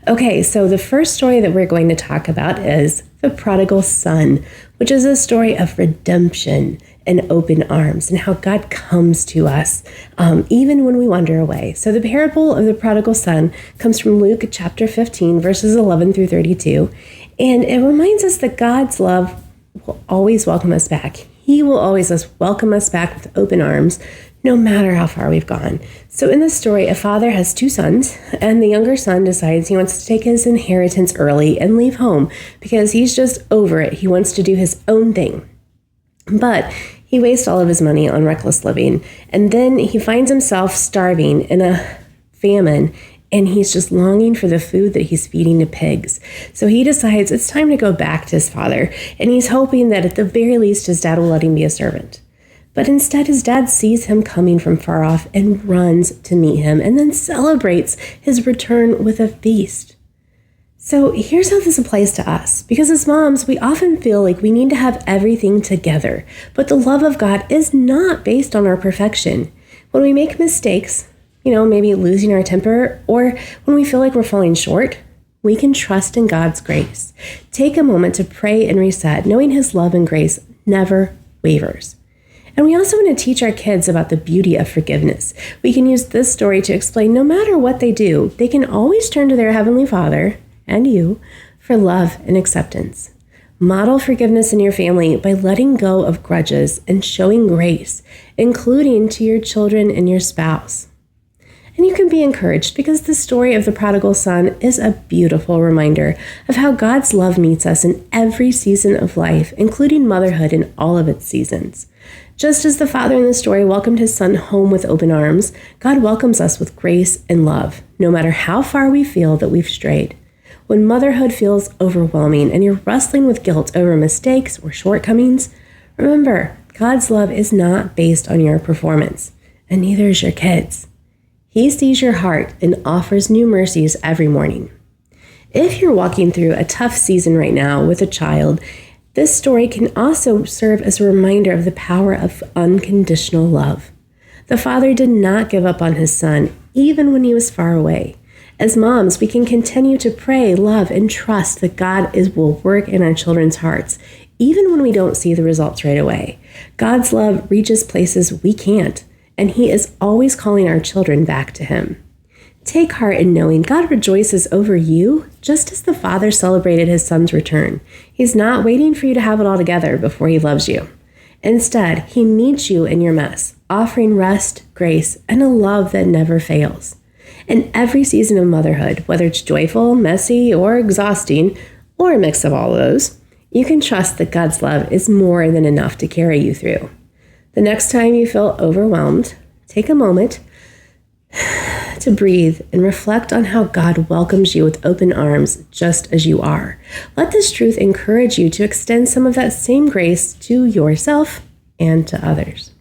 Okay, so the first story that we're going to talk about is the Prodigal Son, which is a story of redemption and open arms and how God comes to us even when we wander away. So the parable of the Prodigal Son comes from Luke chapter 15, verses 11 through 32, and it reminds us that God's love will always welcome us back. He will always welcome us back with open arms, no matter how far we've gone. So in this story, a father has two sons, and the younger son decides he wants to take his inheritance early and leave home because he's just over it. He wants to do his own thing. But he wastes all of his money on reckless living, and then he finds himself starving in a famine, and he's just longing for the food that he's feeding to pigs. So he decides it's time to go back to his father, and he's hoping that at the very least his dad will let him be a servant. But instead, his dad sees him coming from far off and runs to meet him and then celebrates his return with a feast. So here's how this applies to us. Because as moms, we often feel like we need to have everything together. But the love of God is not based on our perfection. When we make mistakes, maybe losing our temper, or when we feel like we're falling short, we can trust in God's grace. Take a moment to pray and reset, knowing His love and grace never wavers. And we also want to teach our kids about the beauty of forgiveness. We can use this story to explain no matter what they do, they can always turn to their Heavenly Father and you for love and acceptance. Model forgiveness in your family by letting go of grudges and showing grace, including to your children and your spouse. And you can be encouraged because the story of the prodigal son is a beautiful reminder of how God's love meets us in every season of life, including motherhood in all of its seasons. Just as the father in the story welcomed his son home with open arms, God welcomes us with grace and love, no matter how far we feel that we've strayed. When motherhood feels overwhelming and you're wrestling with guilt over mistakes or shortcomings, remember, God's love is not based on your performance, and neither is your kids'. He sees your heart and offers new mercies every morning. If you're walking through a tough season right now with a child, this story can also serve as a reminder of the power of unconditional love. The father did not give up on his son, even when he was far away. As moms, we can continue to pray, love, and trust that God will work in our children's hearts, even when we don't see the results right away. God's love reaches places we can't, and He is always calling our children back to Him. Take heart in knowing God rejoices over you just as the Father celebrated His Son's return. He's not waiting for you to have it all together before He loves you. Instead, He meets you in your mess, offering rest, grace, and a love that never fails. In every season of motherhood, whether it's joyful, messy, or exhausting, or a mix of all of those, you can trust that God's love is more than enough to carry you through. The next time you feel overwhelmed, take a moment to breathe and reflect on how God welcomes you with open arms just as you are. Let this truth encourage you to extend some of that same grace to yourself and to others.